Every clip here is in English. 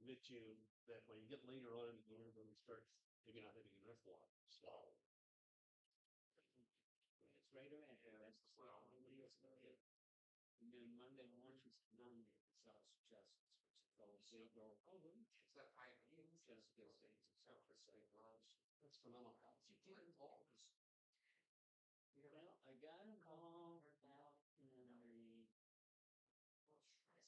admit you that when you get later on in the year, when we start maybe not having enough water, so. It's right around here. That's the well. And then Monday morning is none of the South Justice, which is called Zero. Is that I just give things except for say lunch. That's phenomenal. You did all this. Well, I got them all out in the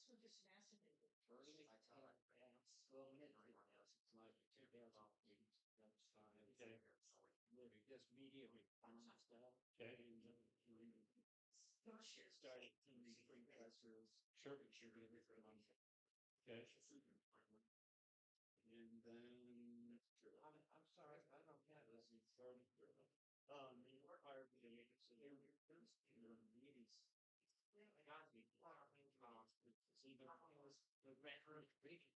that's what just fascinated. First, I tell it. Well, everyone else, it's like 2008. That's fine. Okay. Just media response stuff. Okay. And started in the compressors. Sure. Okay. And then I'm sorry, I don't have this in front of me. New York hired me so they were first in the meetings. Got me. See, but it was the record reading.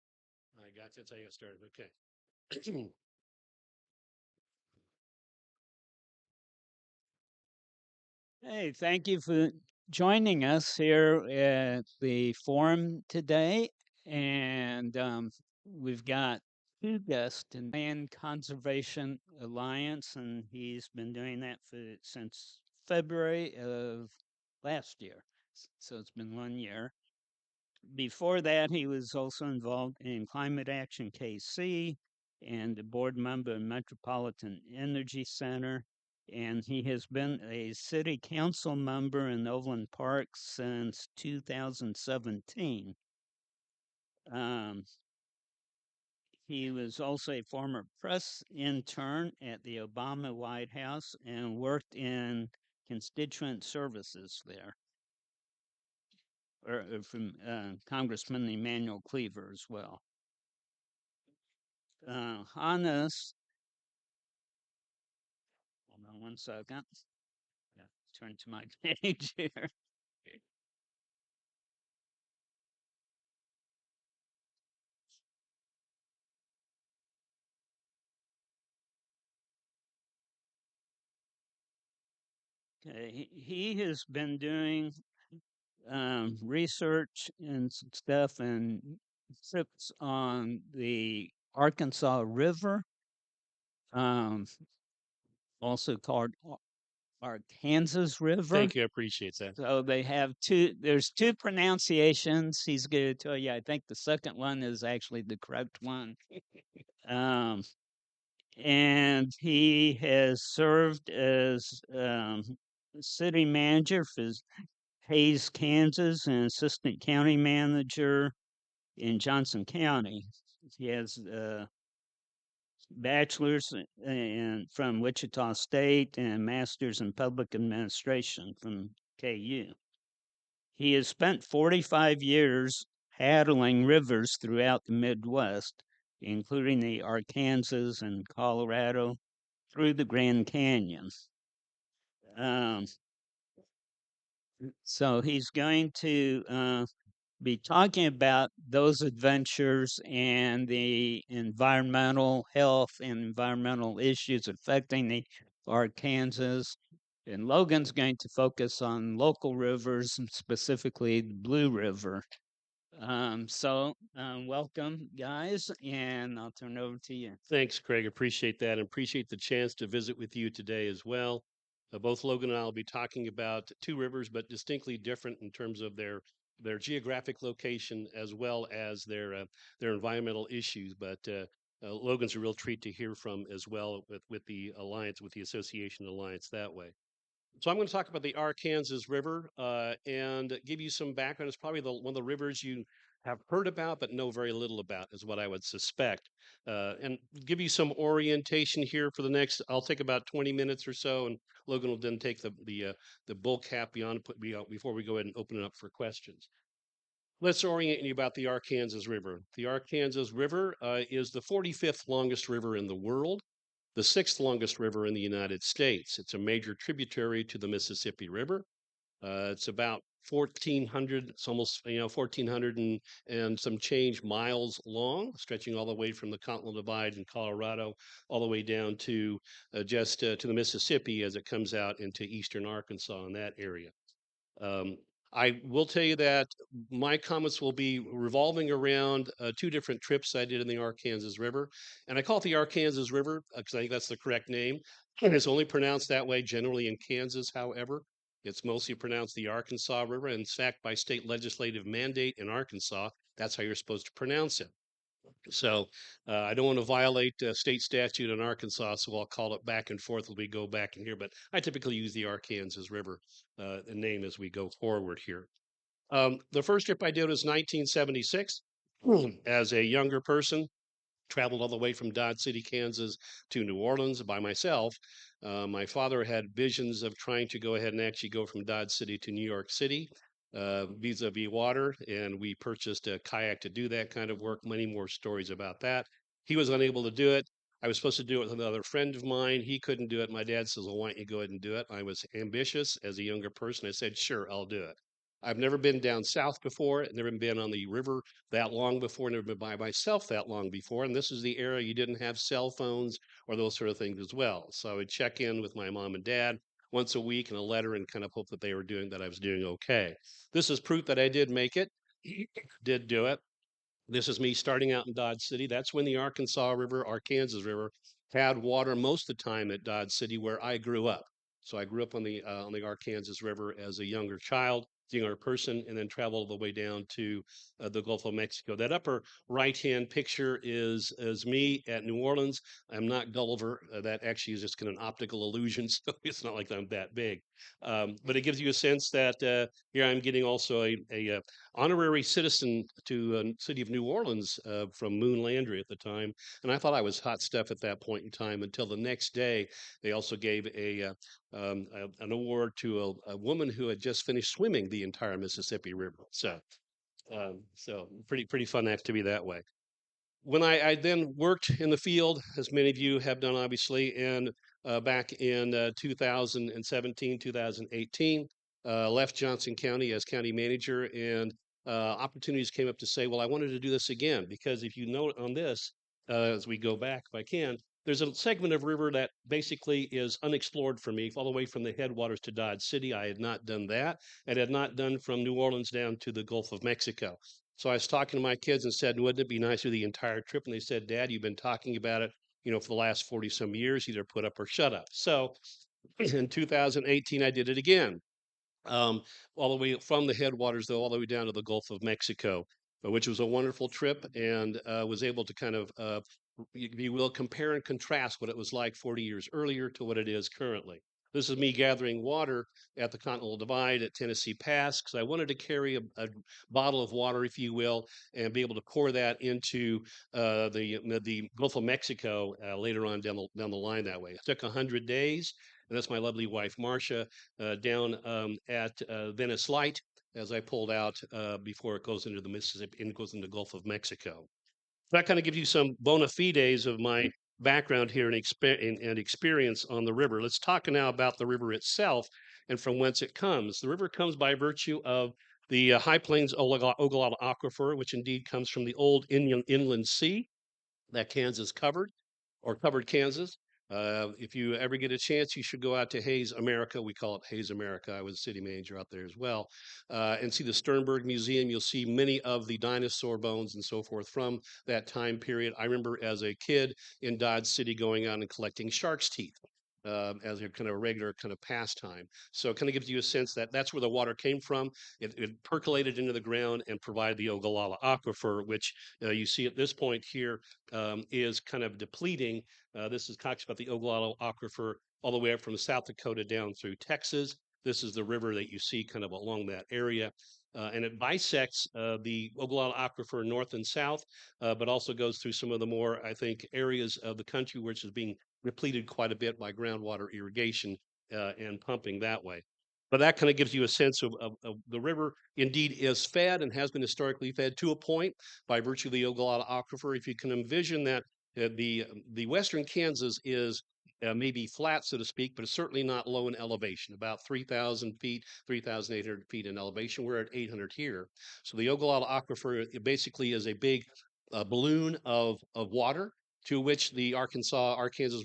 I got you. That's how you got started. Okay. Hey, thank you for joining us here at the forum today. And we've got two guests in Land Conservation Alliance, and he's been doing that since February of last year. So it's been 1 year. Before that, he was also involved in Climate Action KC and a board member of Metropolitan Energy Center. And he has been a city council member in Overland Park since 2017. He was also a former press intern at the Obama White House and worked in constituent services there, or from Congressman Emanuel Cleaver as well. Hannes, hold on 1 second. Yeah, turn to my page here. Okay, he has been doing research and stuff and trips on the Arkansas River, also called Arkansas River. Thank you. I appreciate that. So they have there's two pronunciations. He's going to tell you, I think the second one is actually the correct one. And he has served as city manager for Hayes, Kansas, and assistant county manager in Johnson County. He has a bachelor's from Wichita State and master's in public administration from KU. He has spent 45 years paddling rivers throughout the Midwest, including the Arkansas and Colorado through the Grand Canyon. So he's going to be talking about those adventures and the environmental health and environmental issues affecting the Arkansas. And Logan's going to focus on local rivers, specifically the Blue River. Welcome, guys, and I'll turn it over to you. Thanks, Craig. Appreciate that, and appreciate the chance to visit with you today as well. Both Logan and I will be talking about two rivers, but distinctly different in terms of their geographic location as well as their environmental issues. But Logan's a real treat to hear from as well with the alliance, with the association alliance that way. So I'm going to talk about the Arkansas River and give you some background. It's probably one of the rivers you have heard about but know very little about, is what I would suspect. And give you some orientation here for the next. I'll take about 20 minutes or so, and Logan will then take the bull cap before we go ahead and open it up for questions. Let's orient you about the Arkansas River. The Arkansas River is the 45th longest river in the world, the sixth longest river in the United States. It's a major tributary to the Mississippi River. It's about 1,400, it's almost 1,400 and some change miles long, stretching all the way from the Continental Divide in Colorado all the way down to to the Mississippi as it comes out into eastern Arkansas in that area. I will tell you that my comments will be revolving around two different trips I did in the Arkansas River. And I call it the Arkansas River because I think that's the correct name. And it's only pronounced that way generally in Kansas, however. It's mostly pronounced the Arkansas River. And in fact, by state legislative mandate in Arkansas, that's how you're supposed to pronounce it. So I don't want to violate state statute in Arkansas, so I'll call it back and forth as we go back in here. But I typically use the Arkansas River name as we go forward here. The first trip I did was 1976. As a younger person, traveled all the way from Dodge City, Kansas to New Orleans by myself. My father had visions of trying to go ahead and actually go from Dodge City to New York City vis-a-vis water, and we purchased a kayak to do that kind of work. Many more stories about that. He was unable to do it. I was supposed to do it with another friend of mine. He couldn't do it. My dad says, "Well, why don't you go ahead and do it?" I was ambitious as a younger person. I said, "Sure, I'll do it." I've never been down south before, never been on the river that long before, never been by myself that long before. And this is the era you didn't have cell phones or those sort of things as well. So I would check in with my mom and dad once a week in a letter and kind of hope that they were doing that I was doing okay. This is proof that I did make it, did do it. This is me starting out in Dodge City. That's when the Arkansas River, Arkansas River, had water most of the time at Dodge City, where I grew up. So I grew up on the Arkansas River as a younger child, younger person, and then traveled all the way down to the Gulf of Mexico. That upper right-hand picture is me at New Orleans. I'm not Gulliver. That actually is just kind of an optical illusion, so it's not like I'm that big. But it gives you a sense that here I'm getting also a honorary citizen to city of New Orleans from Moon Landry at the time, and I thought I was hot stuff at that point in time until the next day they also gave an award to a woman who had just finished swimming the entire Mississippi River. So pretty fun activity that way. When I then worked in the field, as many of you have done, obviously, and back in 2017, 2018, left Johnson County as county manager, and opportunities came up to say, well, I wanted to do this again because if you note on this, as we go back, if I can, there's a segment of river that basically is unexplored for me, all the way from the headwaters to Dodge City. I had not done that, and had not done from New Orleans down to the Gulf of Mexico. So I was talking to my kids and said, wouldn't it be nice to do the entire trip? And they said, Dad, you've been talking about it, for the last 40 some years, either put up or shut up. So in 2018, I did it again, um, all the way from the headwaters, though, all the way down to the Gulf of Mexico, which was a wonderful trip, and was able to kind of, if you will, compare and contrast what it was like 40 years earlier to what it is currently. This is me gathering water at the Continental Divide at Tennessee Pass because I wanted to carry a bottle of water, if you will, and be able to pour that into the Gulf of Mexico later on down the line that way. It took 100 days, and that's my lovely wife, Marcia, down at Venice Light as I pulled out before it goes into the Mississippi and goes into the Gulf of Mexico. That kind of gives you some bona fides of my background here and experience on the river. Let's talk now about the river itself and from whence it comes. The river comes by virtue of the High Plains Ogallala Aquifer, which indeed comes from the old inland sea that Kansas covered or covered Kansas. If you ever get a chance, you should go out to Hayes America. We call it Hayes America. I was city manager out there as well, and see the Sternberg Museum. You'll see many of the dinosaur bones and so forth from that time period. I remember as a kid in Dodge City going out and collecting shark's teeth. As a kind of regular kind of pastime. So it kind of gives you a sense that that's where the water came from. It percolated into the ground and provided the Ogallala Aquifer, which you see at this point here is kind of depleting. This is talks about the Ogallala Aquifer all the way up from South Dakota down through Texas. This is the river that you see kind of along that area. And it bisects the Ogallala Aquifer north and south, but also goes through some of the more, I think, areas of the country which is being depleted quite a bit by groundwater irrigation and pumping that way. But that kind of gives you a sense of the river indeed is fed and has been historically fed to a point by virtue of the Ogallala Aquifer. If you can envision that the western Kansas is maybe flat, so to speak, but it's certainly not low in elevation, about 3,000 feet, 3,800 feet in elevation. We're at 800 here. So the Ogallala Aquifer basically is a big balloon of water to which the Arkansas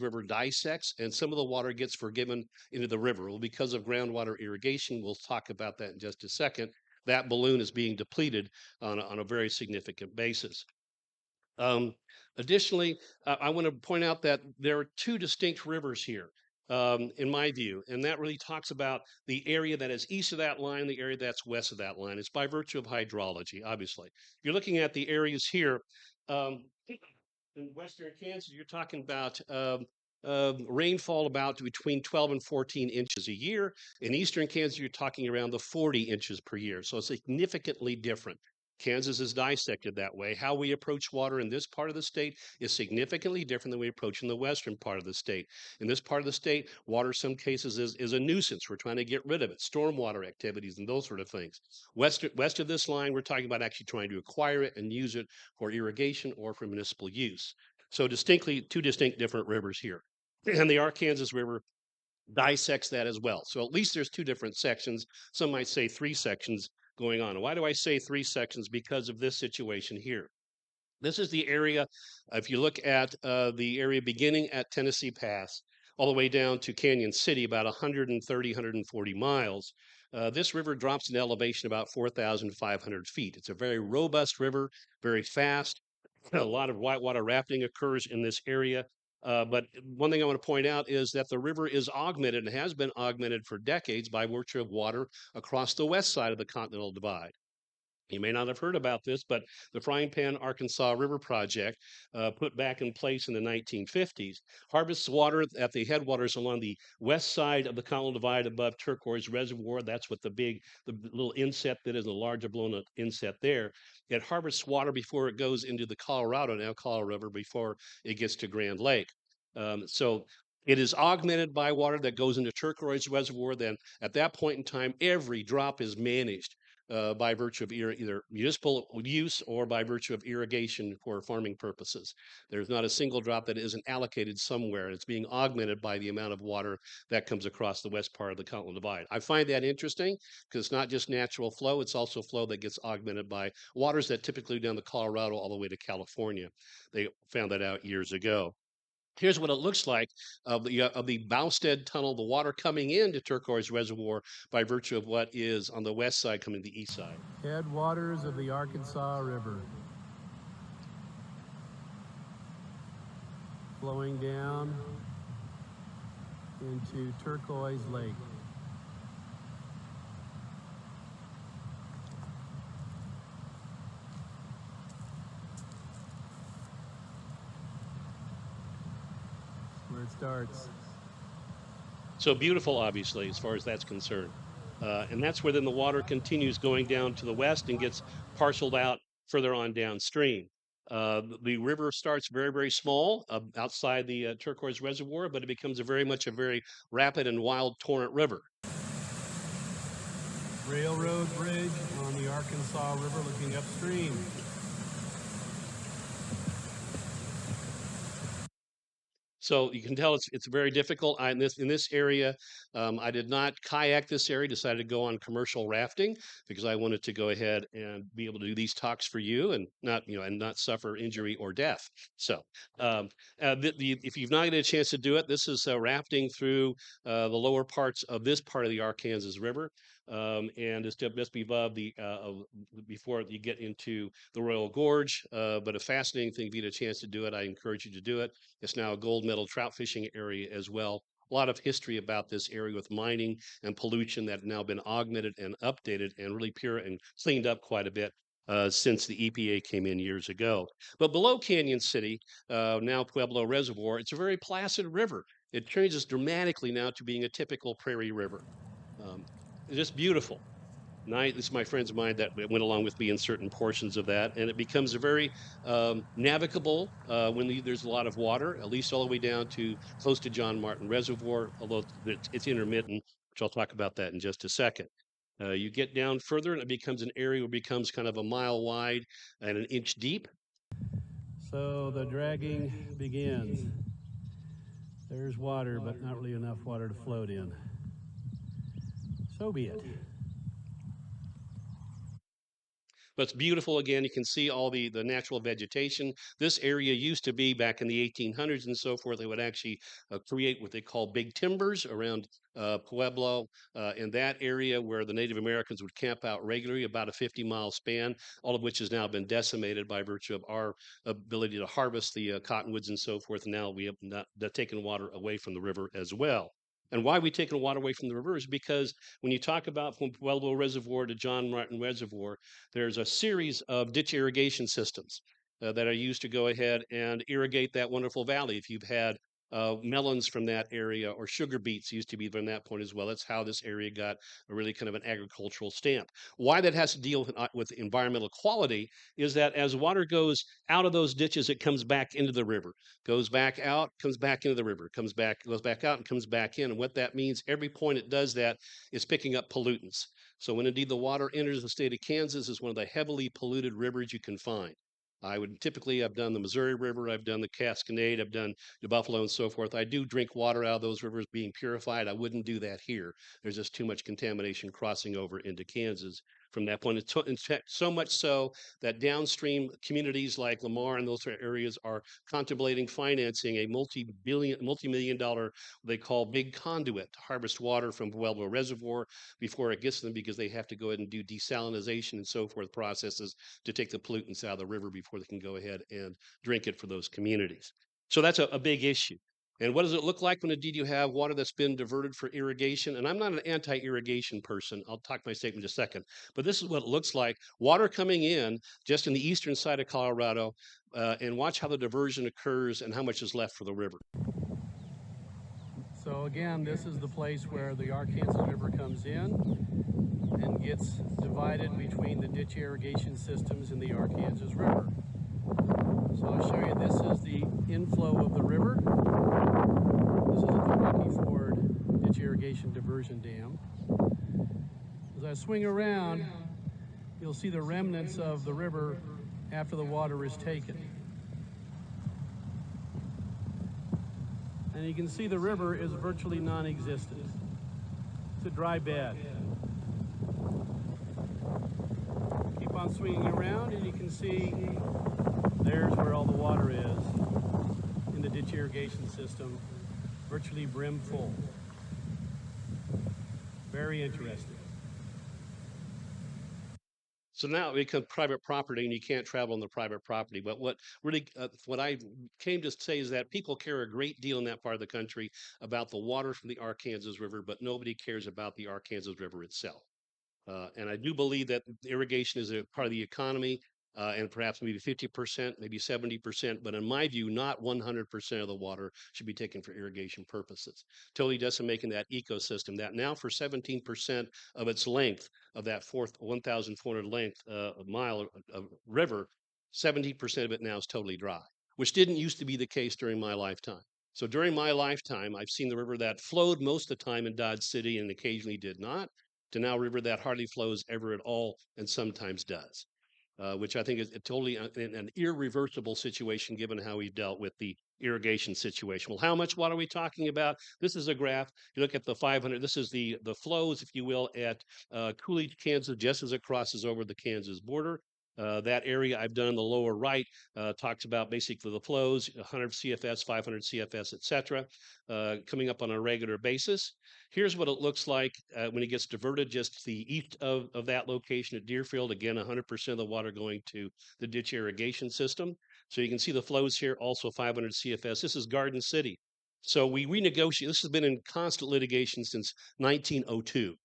River dissects, and some of the water gets forgiven into the river. Well, because of groundwater irrigation, we'll talk about that in just a second, that balloon is being depleted on a very significant basis. Um, Additionally, I want to point out that there are two distinct rivers here, in my view, and that really talks about the area that is east of that line, the area that's west of that line. It's by virtue of hydrology, obviously. You're looking at the areas here. Um, in western Kansas, you're talking about rainfall about between 12 and 14 inches a year. In eastern Kansas, you're talking around the 40 inches per year. So significantly different. Kansas is dissected that way. How we approach water in this part of the state is significantly different than we approach in the western part of the state. In this part of the state, water, some cases, is a nuisance. We're trying to get rid of it, stormwater activities and those sort of things. West of this line, we're talking about actually trying to acquire it and use it for irrigation or for municipal use. So distinctly, two distinct different rivers here. And the Arkansas River dissects that as well. So at least there's two different sections. Some might say three sections going on. Why do I say three sections? Because of this situation here. This is the area, if you look at the area beginning at Tennessee Pass, all the way down to Canyon City, about 130, 140 miles. This river drops in elevation about 4,500 feet. It's a very robust river, very fast. A lot of whitewater rafting occurs in this area. But one thing I want to point out is that the river is augmented and has been augmented for decades by virtue of water across the west side of the Continental Divide. You may not have heard about this, but the Frying Pan Arkansas River Project, put back in place in the 1950s, harvests water at the headwaters along the west side of the Continental Divide above Turquoise Reservoir. That's what the little inset that is, a larger blown up inset there. It harvests water before it goes into the now Colorado River, before it gets to Grand Lake. So it is augmented by water that goes into Turquoise Reservoir. Then at that point in time, every drop is managed by virtue of either municipal use or by virtue of irrigation for farming purposes. There's not a single drop that isn't allocated somewhere. It's being augmented by the amount of water that comes across the west part of the Continental Divide. I find that interesting because it's not just natural flow, it's also flow that gets augmented by waters that typically down the Colorado all the way to California. They found that out years ago. Here's what it looks like of the Bowstead Tunnel, the water coming into Turquoise Reservoir by virtue of what is on the west side coming to the east side. Headwaters of the Arkansas River, flowing down into Turquoise Lake. Where it starts. So beautiful, obviously, as far as that's concerned. And that's where then the water continues going down to the west and gets parceled out further on downstream. The river starts very, very small outside the Turquoise Reservoir, but it becomes very much a very rapid and wild torrent river. Railroad bridge on the Arkansas River looking upstream. So you can tell it's very difficult. In this area, I did not kayak this area. Decided to go on commercial rafting because I wanted to go ahead and be able to do these talks for you and not suffer injury or death. So if you've not had a chance to do it, this is rafting through the lower parts of this part of the Arkansas River. And it's just above before you get into the Royal Gorge. But a fascinating thing. If you get a chance to do it, I encourage you to do it. It's now a gold medal trout fishing area as well. A lot of history about this area with mining and pollution that have now been augmented and updated and really pure and cleaned up quite a bit since the EPA came in years ago. But below Canyon City, now Pueblo Reservoir, it's a very placid river. It changes dramatically now to being a typical prairie river. It's just beautiful. This is my friends of mine that went along with me in certain portions of that, and it becomes a very navigable when there's a lot of water, at least all the way down to close to John Martin Reservoir, although it's intermittent, which I'll talk about that in just a second. You get down further, and it becomes an area where it becomes kind of a mile wide and an inch deep. So the dragging begins. There's water, but not really enough water to float in. So be it. But it's beautiful. Again, you can see all the natural vegetation. This area used to be, back in the 1800s and so forth, they would actually create what they call big timbers around Pueblo, in that area where the Native Americans would camp out regularly, about a 50-mile span, all of which has now been decimated by virtue of our ability to harvest the cottonwoods and so forth. And now we have not taken water away from the river as well. And why we taken water away from the river is because when you talk about from Pueblo Reservoir to John Martin Reservoir, there's a series of ditch irrigation systems that are used to go ahead and irrigate that wonderful valley. If you've had melons from that area, or sugar beets used to be from that point as well. That's how this area got a really kind of an agricultural stamp. Why that has to deal with environmental quality is that as water goes out of those ditches, it comes back into the river, goes back out, comes back into the river, comes back, goes back out, and comes back in. And what that means, every point it does that is picking up pollutants. So when indeed the water enters the state of Kansas, is one of the heavily polluted rivers you can find. I would typically, I've done the Missouri River, I've done the Cascade, I've done the Buffalo and so forth. I do drink water out of those rivers being purified. I wouldn't do that here. There's just too much contamination crossing over into Kansas from that point. In fact, so much so that downstream communities like Lamar and those areas are contemplating financing a multi-million dollar, they call big conduit, to harvest water from Pueblo Reservoir before it gets to them, because they have to go ahead and do desalination and so forth processes to take the pollutants out of the river before they can go ahead and drink it for those communities. So that's a big issue. And what does it look like when indeed you have water that's been diverted for irrigation? And I'm not an anti-irrigation person. I'll talk my statement in a second. But this is what it looks like. Water coming in just in the eastern side of Colorado, and watch how the diversion occurs and how much is left for the river. So again, this is the place where the Arkansas River comes in and gets divided between the ditch irrigation systems in the Arkansas River. So I'll show you, this is the inflow of the river. This is the Rocky Ford Ditch Irrigation Diversion Dam. As I swing around, you'll see the remnants of the river after the water is taken. And you can see the river is virtually non-existent. It's a dry bed. Keep on swinging around and you can see there's where all the water is in the ditch irrigation system, virtually brim full. Very interesting. So now it becomes private property, and you can't travel on the private property. But what really, what I came to say is that people care a great deal in that part of the country about the water from the Arkansas River, but nobody cares about the Arkansas River itself. And I do believe that irrigation is a part of the economy, and perhaps maybe 50%, maybe 70%. But in my view, not 100% of the water should be taken for irrigation purposes. Totally decimating that ecosystem that now for 17% of its length, of that 1,400 length mile of river, 70% of it now is totally dry, which didn't used to be the case during my lifetime. So during my lifetime, I've seen the river that flowed most of the time in Dodge City and occasionally did not, to now a river that hardly flows ever at all and sometimes does, which I think is totally an irreversible situation given how we've dealt with the irrigation situation. Well, how much water are we talking about? This is a graph. You look at the 500. This is the flows, if you will, at Coolidge, Kansas, just as it crosses over the Kansas border. That area I've done in the lower right talks about basically the flows, 100 CFS, 500 CFS, et cetera, coming up on a regular basis. Here's what it looks like when it gets diverted just to the east of that location at Deerfield. Again, 100% of the water going to the ditch irrigation system. So you can see the flows here, also 500 CFS. This is Garden City. So we renegotiate. This has been in constant litigation since 1902.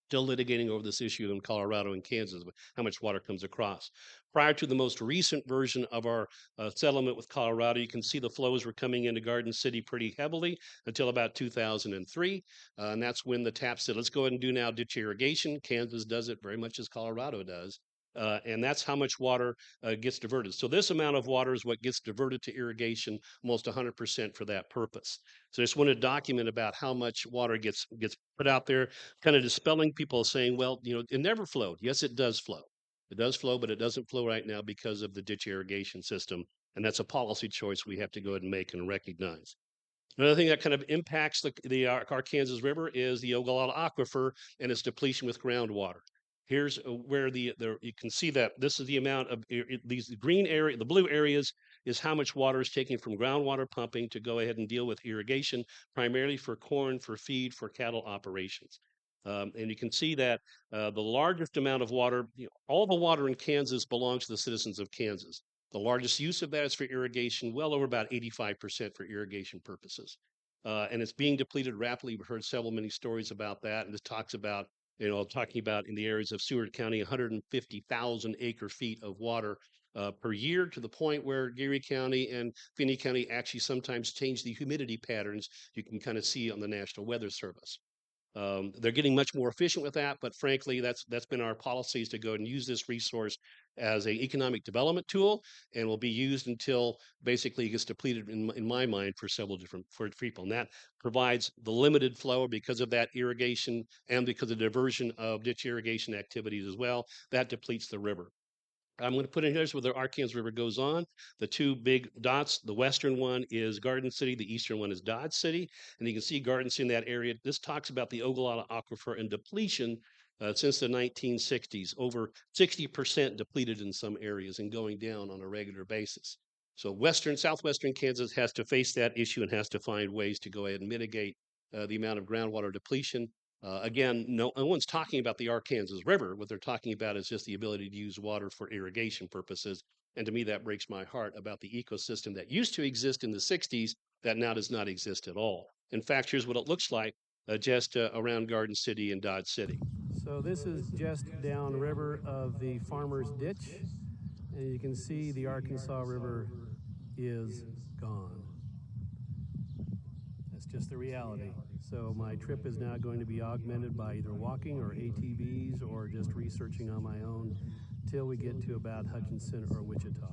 Still litigating over this issue in Colorado and Kansas, how much water comes across. Prior to the most recent version of our settlement with Colorado, you can see the flows were coming into Garden City pretty heavily until about 2003. And that's when the TAP said, let's go ahead and do now ditch irrigation. Kansas does it very much as Colorado does. And that's how much water gets diverted. So this amount of water is what gets diverted to irrigation, almost 100% for that purpose. So I just want to document about how much water gets put out there, kind of dispelling people saying, well, it never flowed. Yes, it does flow. It does flow, but it doesn't flow right now because of the ditch irrigation system. And that's a policy choice we have to go ahead and make and recognize. Another thing that kind of impacts the Arkansas River is the Ogallala Aquifer and its depletion with groundwater. Here's where you can see that this is the amount of these green area, the blue areas is how much water is taken from groundwater pumping to go ahead and deal with irrigation, primarily for corn, for feed, for cattle operations. And you can see that the largest amount of water, all the water in Kansas belongs to the citizens of Kansas. The largest use of that is for irrigation, well over about 85% for irrigation purposes. And it's being depleted rapidly. We've heard many stories about that. And this talks about, talking about in the areas of Seward County, 150,000 acre feet of water per year, to the point where Geary County and Finney County actually sometimes change the humidity patterns you can kind of see on the National Weather Service. They're getting much more efficient with that, but frankly, that's been our policies to go and use this resource as an economic development tool, and will be used until basically it gets depleted, in my mind, for several different for people. And that provides the limited flow because of that irrigation and because of diversion of ditch irrigation activities as well. That depletes the river. I'm going to put in here's where the Arkansas River goes on. The two big dots, the western one is Garden City, the eastern one is Dodge City. And you can see Garden City in that area. This talks about the Ogallala Aquifer and depletion since the 1960s, over 60% depleted in some areas and going down on a regular basis. So southwestern Kansas has to face that issue and has to find ways to go ahead and mitigate the amount of groundwater depletion. Again, no one's talking about the Arkansas River. What they're talking about is just the ability to use water for irrigation purposes. And to me, that breaks my heart about the ecosystem that used to exist in the 60s that now does not exist at all. In fact, here's what it looks like just around Garden City and Dodge City. So this is just downriver of the Farmer's Ditch, and you can see the Arkansas River is gone. That's just the reality. So my trip is now going to be augmented by either walking or ATVs or just researching on my own till we get to about Hutchinson or Wichita.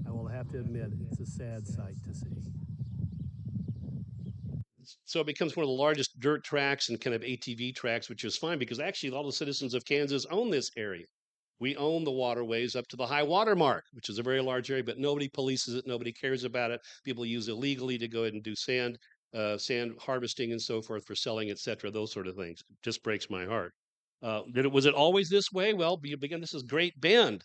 I will have to admit, it's a sad sight to see. So it becomes one of the largest dirt tracks and kind of ATV tracks, which is fine because actually all the citizens of Kansas own this area. We own the waterways up to the high water mark, which is a very large area, but nobody polices it. Nobody cares about it. People use it illegally to go ahead and do sand harvesting and so forth for selling, et cetera, those sort of things. It just breaks my heart. Was it always this way? Well, this is Great Bend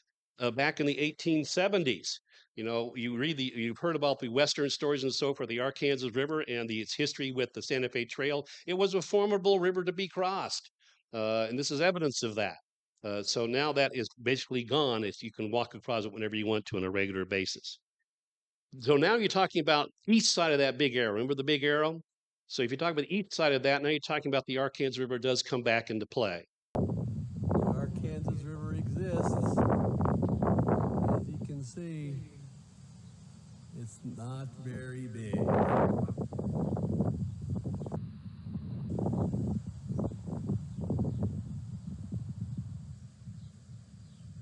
back in the 1870s. You've heard about the Western stories and so forth, the Arkansas River and its history with the Santa Fe Trail. It was a formidable river to be crossed. And this is evidence of that. So now that is basically gone. You can walk across it whenever you want to on a regular basis. So now you're talking about east side of that big arrow. Remember the big arrow? So if you talk about the east side of that, now you're talking about the Arkansas River does come back into play. The Arkansas River exists. As you can see, it's not very big.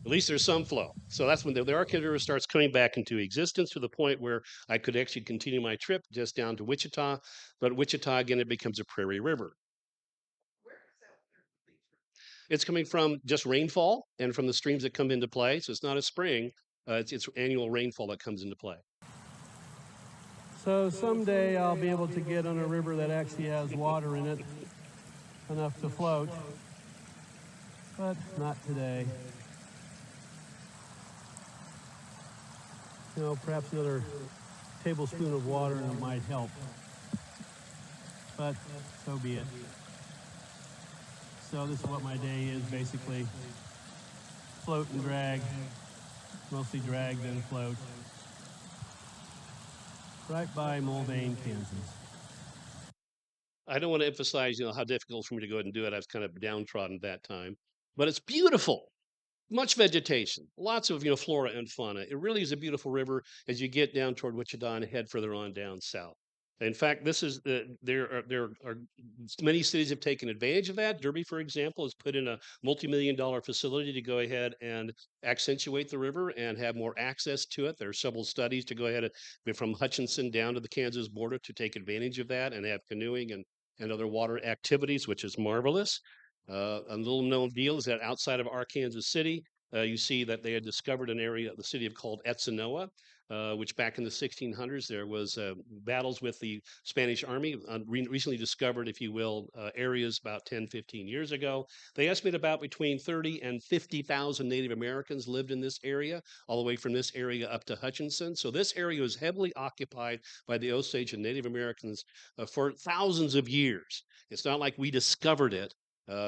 At least there's some flow. So that's when the Arkansas River starts coming back into existence, to the point where I could actually continue my trip just down to Wichita. But Wichita, again, it becomes a prairie river. It's coming from just rainfall and from the streams that come into play. So it's not a spring, it's annual rainfall that comes into play. So someday I'll be able to get on a river that actually has water in it, enough to float, but not today. Perhaps another tablespoon of water and it might help, but so be it. So this is what my day is, basically. Float and drag, mostly drag then float. Right by Mulvane, Kansas. I don't want to emphasize, how difficult for me to go ahead and do it. I was kind of downtrodden at that time, but it's beautiful. Much vegetation, lots of flora and fauna. It really is a beautiful river as you get down toward Wichita and head further on down south. In fact, this is there are many cities have taken advantage of that. Derby, for example, has put in a multi-million-dollar facility to go ahead and accentuate the river and have more access to it. There are several studies to go ahead from Hutchinson down to the Kansas border to take advantage of that and have canoeing and other water activities, which is marvelous. A little known deal is that outside of Arkansas City, you see that they had discovered an area, the city of called Etzanoa, which back in the 1600s there was battles with the Spanish army, recently discovered, if you will, areas about 10, 15 years ago. They estimate about between 30 and 50,000 Native Americans lived in this area, all the way from this area up to Hutchinson. So this area was heavily occupied by the Osage and Native Americans for thousands of years. It's not like we discovered it.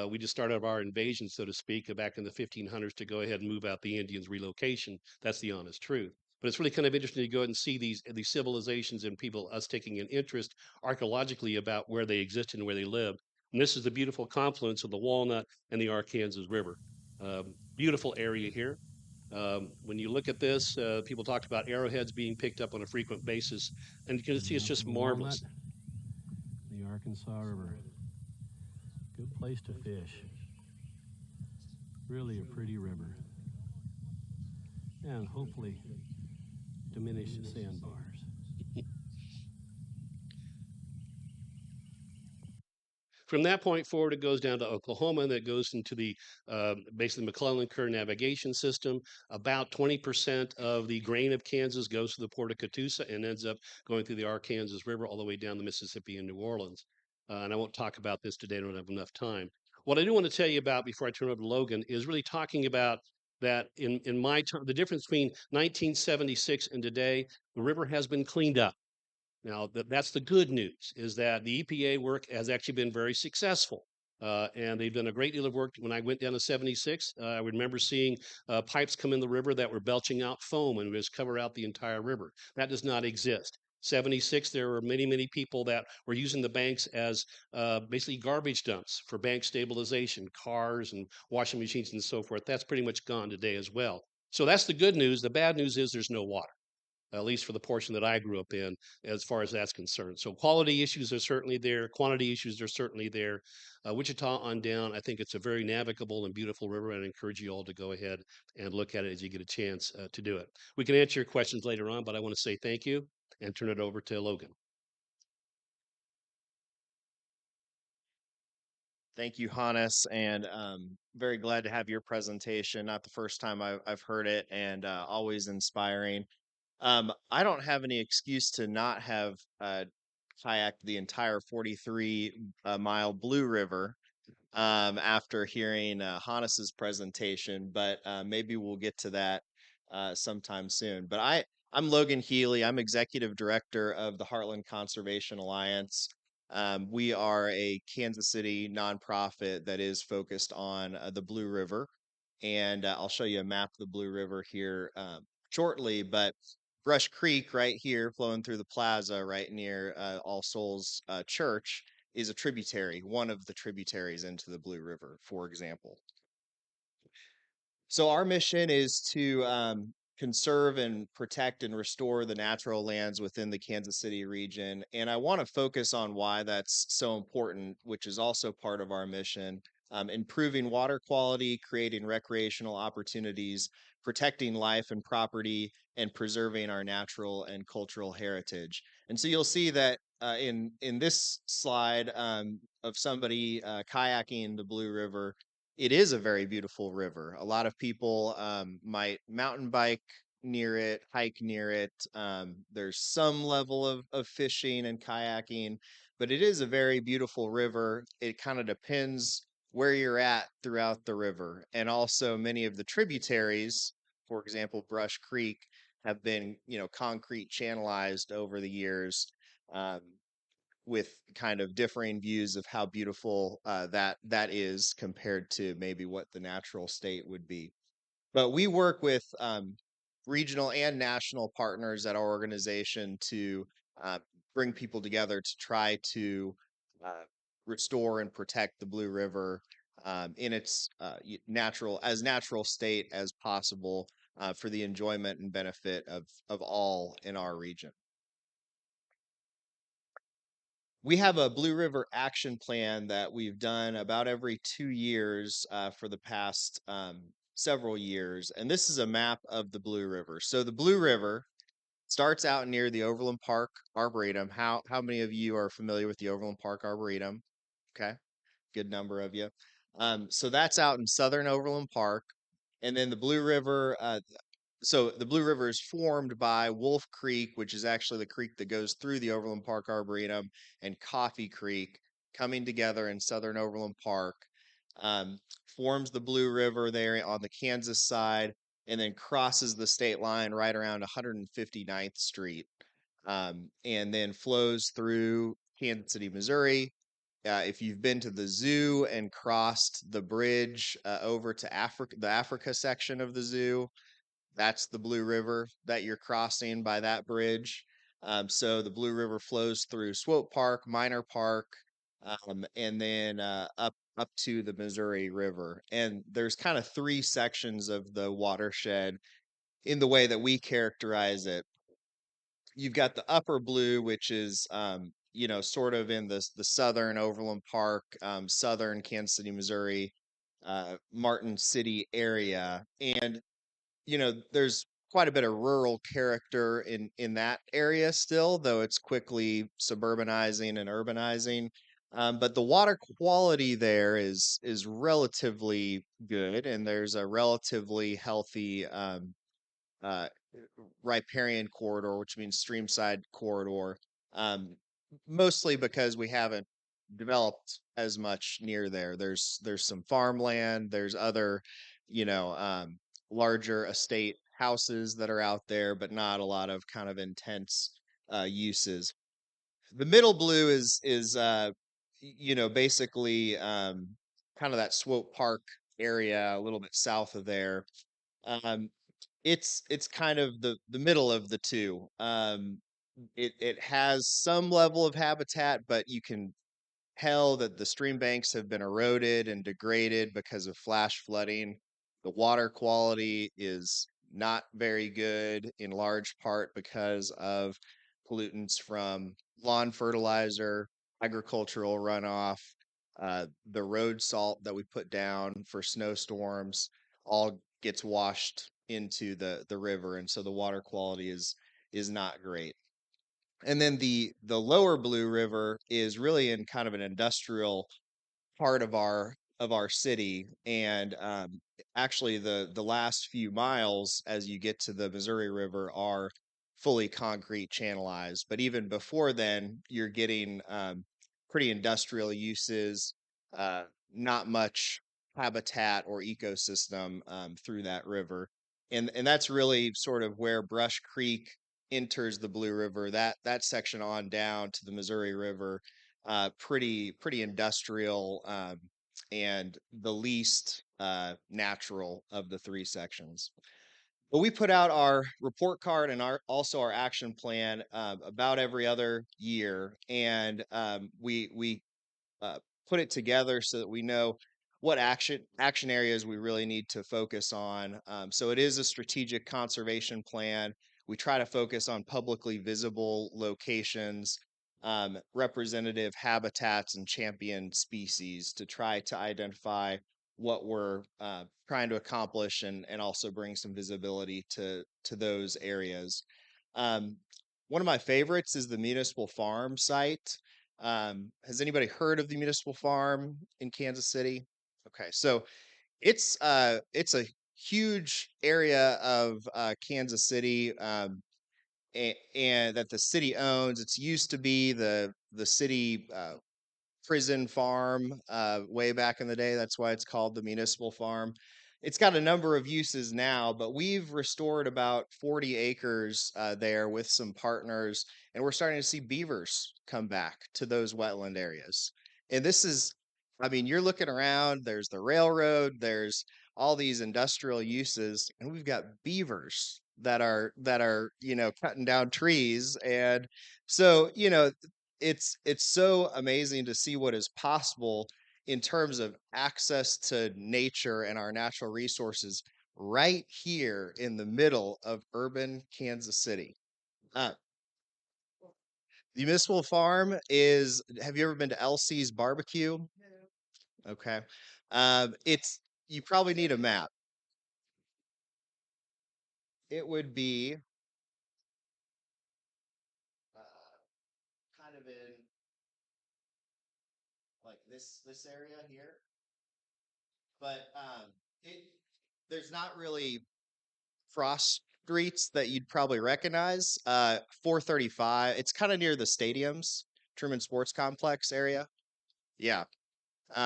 We just started our invasion, so to speak, back in the 1500s to go ahead and move out the Indians' relocation. That's the honest truth. But it's really kind of interesting to go ahead and see these civilizations and people, us taking an interest archaeologically about where they existed and where they lived. And this is the beautiful confluence of the Walnut and the Arkansas River. Beautiful area here. When you look at this, people talked about arrowheads being picked up on a frequent basis, and you can see it's just marvelous. The Arkansas River. Good place to fish. Really a pretty river. And hopefully diminish the sandbars. From that point forward, it goes down to Oklahoma, and it goes into the basically McClellan-Kerr navigation system. About 20% of the grain of Kansas goes to the port of Catoosa and ends up going through the Arkansas River all the way down the Mississippi in New Orleans. And I won't talk about this today, I don't have enough time. What I do want to tell you about before I turn over to Logan is really talking about that in my term, the difference between 1976 and today, the river has been cleaned up. Now, that's the good news, is that the EPA work has actually been very successful. And they've done a great deal of work. When I went down to 76, I remember seeing pipes come in the river that were belching out foam and just cover out the entire river. That does not exist. 76, there were many, many people that were using the banks as basically garbage dumps for bank stabilization, cars and washing machines and so forth. That's pretty much gone today as well. So that's the good news. The bad news is there's no water, at least for the portion that I grew up in, as far as that's concerned. So quality issues are certainly there. Quantity issues are certainly there. Wichita on down, I think it's a very navigable and beautiful river, and I encourage you all to go ahead and look at it as you get a chance to do it. We can answer your questions later on, but I want to say thank you and turn it over to Logan. Thank you, Hannes, and very glad to have your presentation. Not the first time I've heard it, and always inspiring. I don't have any excuse to not have kayaked the entire 43-mile Blue River after hearing Hannes's presentation, but maybe we'll get to that sometime soon. But I'm Logan Heley. I'm executive director of the Heartland Conservation Alliance. We are a Kansas City nonprofit that is focused on the Blue River, and I'll show you a map of the Blue River here shortly. But Brush Creek, right here, flowing through the plaza, right near All Souls Church, is a tributary, one of the tributaries into the Blue River, for example. So our mission is to conserve and protect and restore the natural lands within the Kansas City region. And I want to focus on why that's so important, which is also part of our mission. Improving water quality, creating recreational opportunities, protecting life and property, and preserving our natural and cultural heritage. And so you'll see that in this slide of somebody kayaking the Blue River, it is a very beautiful river. A lot of people might mountain bike near it, hike near it. There's some level of fishing and kayaking, but it is a very beautiful river. It kind of depends where you're at throughout the river. And also many of the tributaries, for example, Brush Creek, have been, concrete channelized over the years. With kind of differing views of how beautiful that is compared to maybe what the natural state would be. But we work with regional and national partners at our organization to bring people together to try to restore and protect the Blue River in its natural state as possible for the enjoyment and benefit of all in our region. We have a Blue River action plan that we've done about every 2 years for the past several years. And this is a map of the Blue River. So the Blue River starts out near the Overland Park Arboretum. How many of you are familiar with the Overland Park Arboretum? Okay, good number of you. So that's out in southern Overland Park. And then the Blue River so the Blue River is formed by Wolf Creek, which is actually the creek that goes through the Overland Park Arboretum, and Coffee Creek coming together in southern Overland Park, um, forms the Blue River there on the Kansas side, and then crosses the state line right around 159th Street, and then flows through Kansas City, Missouri. If you've been to the zoo and crossed the bridge over to Africa, the Africa section of the zoo, that's the Blue River that you're crossing by that bridge. So the Blue River flows through Swope Park, Minor Park, and then up to the Missouri River. And there's kind of three sections of the watershed in the way that we characterize it. You've got the upper blue, which is sort of in the southern Overland Park, southern Kansas City, Missouri, Martin City area, and there's quite a bit of rural character in that area still, though it's quickly suburbanizing and urbanizing. But the water quality there is relatively good, and there's a relatively healthy uh, riparian corridor, which means streamside corridor, um, mostly because we haven't developed as much near there. There's some farmland, there's other, you know, um, larger estate houses that are out there, but not a lot of kind of intense uses. The middle blue is basically kind of that Swope Park area, a little bit south of there. Um, it's kind of the middle of the two. It has some level of habitat, but you can tell that the stream banks have been eroded and degraded because of flash flooding. The water quality is not very good, in large part because of pollutants from lawn fertilizer, agricultural runoff, the road salt that we put down for snowstorms, all gets washed into the river, and so the water quality is not great. And then the lower Blue River is really in kind of an industrial part of our city, and actually the last few miles as you get to the Missouri River are fully concrete channelized, but even before then you're getting pretty industrial uses, uh, not much habitat or ecosystem through that river, and that's really sort of where Brush Creek enters the Blue River, that section on down to the Missouri River, pretty industrial, and the least natural of the three sections. But we put out our report card and also our action plan about every other year, and we uh, put it together so that we know what action areas we really need to focus on. So it is a strategic conservation plan. We try to focus on publicly visible locations, representative habitats, and champion species to try to identify what we're trying to accomplish, and also bring some visibility to those areas. Um, One of my favorites is the municipal farm site. Has anybody heard of the municipal farm in Kansas City? Okay, so it's a huge area of Kansas City, and that the city owns. It's used to be the city prison farm way back in the day. That's why it's called the municipal farm. It's got a number of uses now, but we've restored about 40 acres there with some partners, and we're starting to see beavers come back to those wetland areas. And this is, I mean, you're looking around, there's the railroad, there's all these industrial uses, and we've got beavers that are cutting down trees. And so it's so amazing to see what is possible in terms of access to nature and our natural resources right here in the middle of urban Kansas City. Uh, the municipal farm is, have you ever been to Elsie's Barbecue? Okay. It's, you probably need a map. It would be kind of in like this area here, but it there's not really streets that you'd probably recognize. 435. It's kind of near the stadiums, Truman Sports Complex area. Yeah.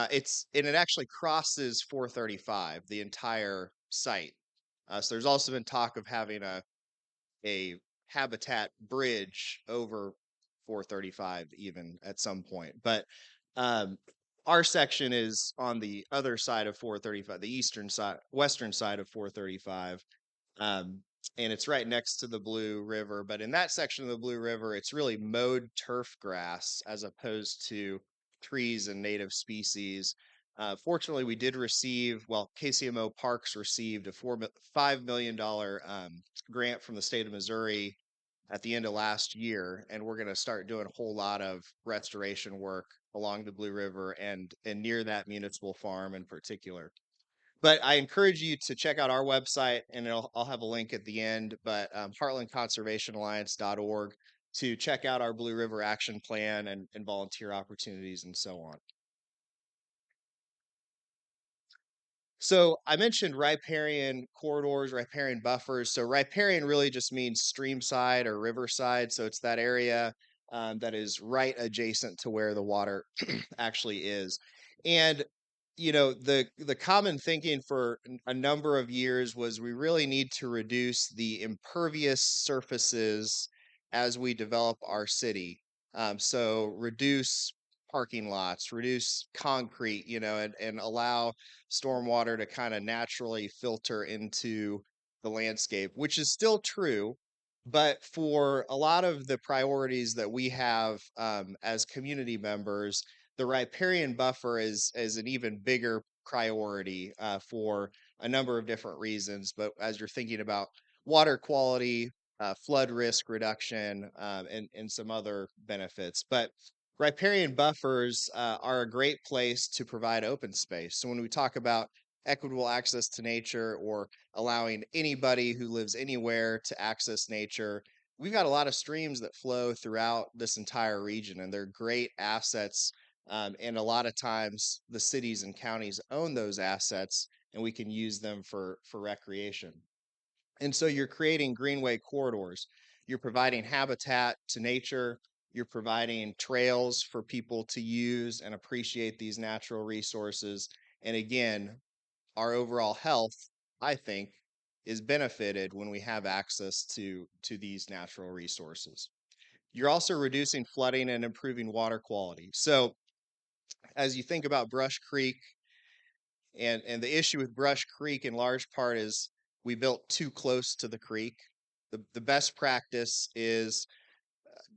It actually crosses 435, the entire site. So there's also been talk of having a habitat bridge over 435 even at some point. But um, our section is on the other side of 435, the western side of 435. Um, and it's right next to the Blue River. But in that section of the Blue River, it's really mowed turf grass as opposed to trees and native species. Fortunately, we did receive, well, KCMO Parks received a $5 million grant from the state of Missouri at the end of last year, and we're going to start doing a whole lot of restoration work along the Blue River and near that municipal farm in particular. But I encourage you to check out our website, and I'll have a link at the end, but heartlandconservationalliance.org to check out our Blue River Action Plan and volunteer opportunities and so on. So I mentioned riparian corridors, riparian buffers. So riparian really just means streamside or riverside. So it's that area that is right adjacent to where the water actually is. And the common thinking for a number of years was we really need to reduce the impervious surfaces as we develop our city. So reduce parking lots, reduce concrete, and allow stormwater to kind of naturally filter into the landscape, which is still true. But for a lot of the priorities that we have as community members, the riparian buffer is an even bigger priority for a number of different reasons. But as you're thinking about water quality, flood risk reduction, and some other benefits. But riparian buffers are a great place to provide open space. So when we talk about equitable access to nature or allowing anybody who lives anywhere to access nature, we've got a lot of streams that flow throughout this entire region, and they're great assets. And a lot of times the cities and counties own those assets, and we can use them for recreation. And so you're creating greenway corridors. You're providing habitat to nature. You're providing trails for people to use and appreciate these natural resources. And again, our overall health, I think, is benefited when we have access to these natural resources. You're also reducing flooding and improving water quality. So as you think about Brush Creek, and the issue with Brush Creek in large part is we built too close to the creek. The best practice is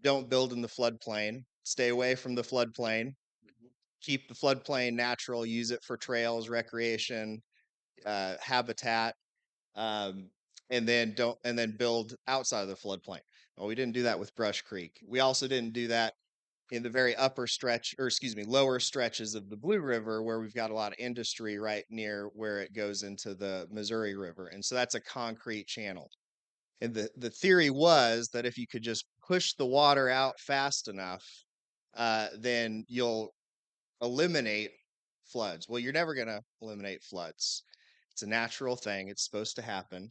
don't build in the floodplain. Stay away from the floodplain. Keep the floodplain natural. Use it for trails, recreation, habitat, and then build outside of the floodplain. Well, we didn't do that with Brush Creek. We also didn't do that in the very lower stretches of the Blue River, where we've got a lot of industry right near where it goes into the Missouri River. And so that's a concrete channel. And the theory was that if you could just push the water out fast enough, then you'll eliminate floods. Well, you're never going to eliminate floods. It's a natural thing. It's supposed to happen.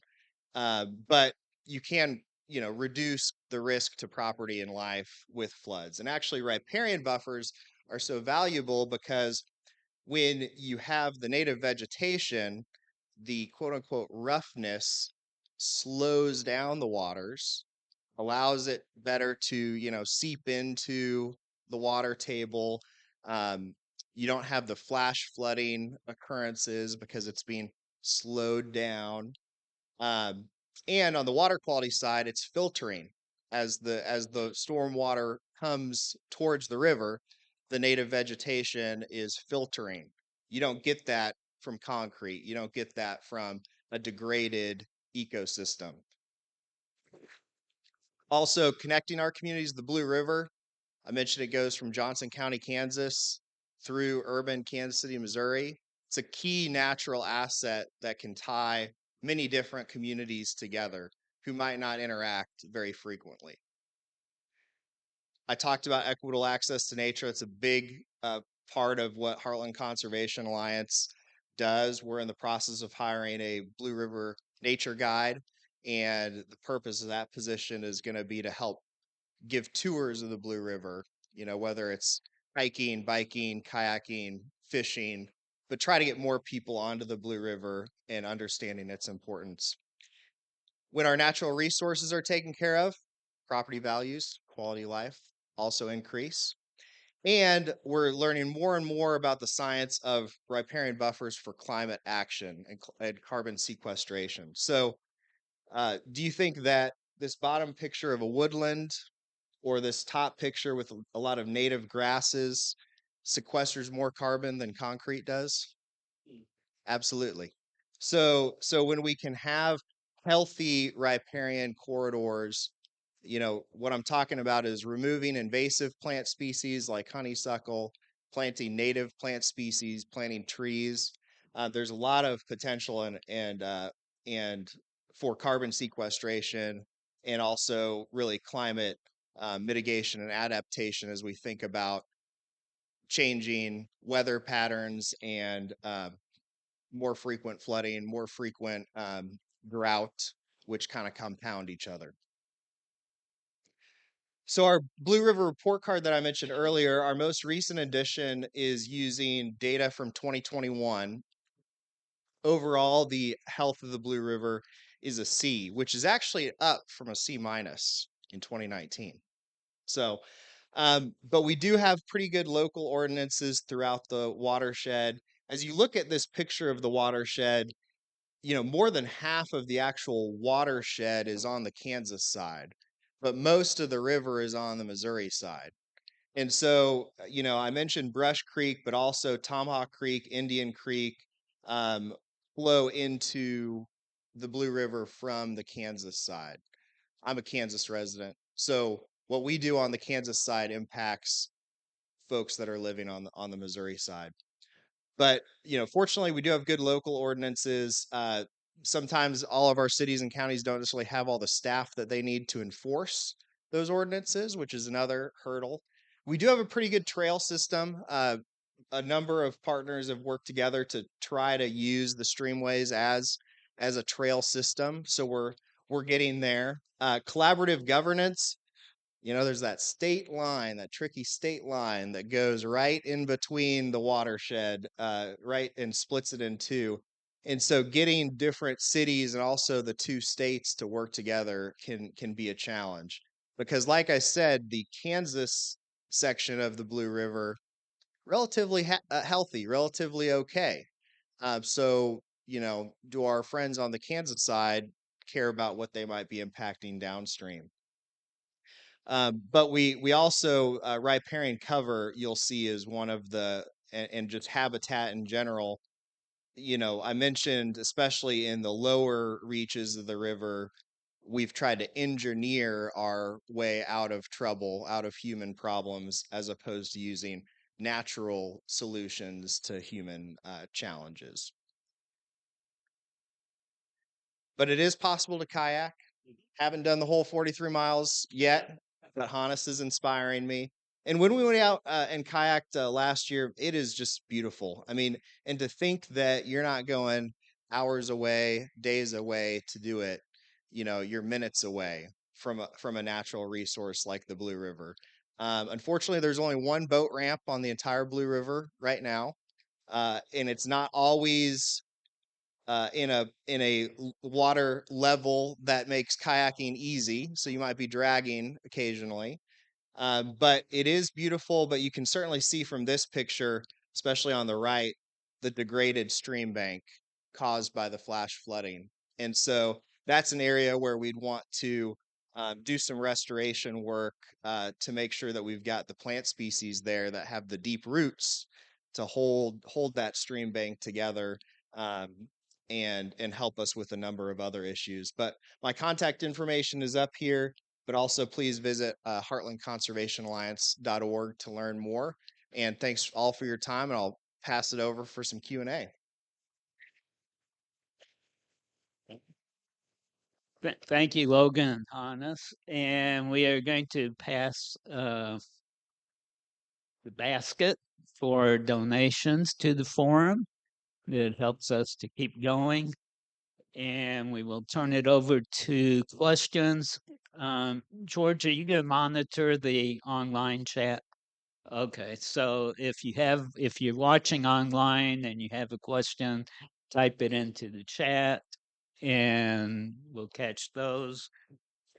But you can, reduce the risk to property and life with floods. And actually, riparian buffers are so valuable because when you have the native vegetation, the quote unquote roughness slows down the waters, allows it better to, seep into the water table. You don't have the flash flooding occurrences because it's being slowed down. And on the water quality side, it's filtering as the storm water comes towards the river, the native vegetation is filtering. You don't get that from concrete. You don't get that from a degraded ecosystem. Also, connecting our communities to the Blue River. I mentioned it goes from Johnson County, Kansas, through urban Kansas City, Missouri. It's a key natural asset that can tie many different communities together who might not interact very frequently. I talked about equitable access to nature. It's a big part of what Heartland Conservation Alliance does. We're in the process of hiring a Blue River nature guide, And the purpose of that position is going to be to help give tours of the Blue River, whether it's hiking, biking, kayaking, fishing, but try to get more people onto the Blue River and understanding its importance. When our natural resources are taken care of, property values, quality of life also increase. And we're learning more and more about the science of riparian buffers for climate action and carbon sequestration. So, do you think that this bottom picture of a woodland or this top picture with a lot of native grasses sequesters more carbon than concrete does? Absolutely. So when we can have healthy riparian corridors, what I'm talking about is removing invasive plant species like honeysuckle, planting native plant species, planting trees. There's a lot of potential and for carbon sequestration and also really climate mitigation and adaptation as we think about changing weather patterns and more frequent flooding, more frequent drought, which kind of compound each other. So our Blue River report card that I mentioned earlier, our most recent edition is using data from 2021. Overall, the health of the Blue River is a C, which is actually up from a C minus in 2019. So, but we do have pretty good local ordinances throughout the watershed. As you look at this picture of the watershed, more than half of the actual watershed is on the Kansas side, but most of the river is on the Missouri side. And so, I mentioned Brush Creek, but also Tomahawk Creek, Indian Creek um, flow into the Blue River from the Kansas side. I'm a Kansas resident. So what we do on the Kansas side impacts folks that are living on the Missouri side. But fortunately, we do have good local ordinances. Sometimes all of our cities and counties don't necessarily have all the staff that they need to enforce those ordinances, which is another hurdle. We do have a pretty good trail system. A number of partners have worked together to try to use the streamways as a trail system. So we're getting there. Collaborative governance, there's that state line, that tricky state line that goes right in between the watershed, right, and splits it in two. And so getting different cities and also the two states to work together can be a challenge. Because like I said, the Kansas section of the Blue River, relatively healthy, relatively okay. So, do our friends on the Kansas side care about what they might be impacting downstream? But we also riparian cover you'll see is one of and just habitat in general. I mentioned especially in the lower reaches of the river, we've tried to engineer our way out of trouble, out of human problems, as opposed to using natural solutions to human challenges. But it is possible to kayak. Haven't done the whole 43 miles yet, but Hannes is inspiring me. And when we went out and kayaked last year, it is just beautiful. I mean, and to think that you're not going hours away, days away to do it, you're minutes away from a natural resource like the Blue River. Unfortunately, there's only one boat ramp on the entire Blue River right now, and it's not always in a water level that makes kayaking easy. So you might be dragging occasionally. But it is beautiful, but you can certainly see from this picture, especially on the right, the degraded stream bank caused by the flash flooding. And so that's an area where we'd want to do some restoration work to make sure that we've got the plant species there that have the deep roots to hold that stream bank together um, and help us with a number of other issues. But my contact information is up here, but also please visit heartlandconservationalliance.org to learn more. And thanks all for your time, and I'll pass it over for some Q&A. Thank you, Logan and Hannes. And we are going to pass the basket for donations to the forum. It helps us to keep going. and we will turn it over to questions. George, are you going to monitor the online chat? Okay, so if you're watching online and you have a question, type it into the chat and we'll catch those.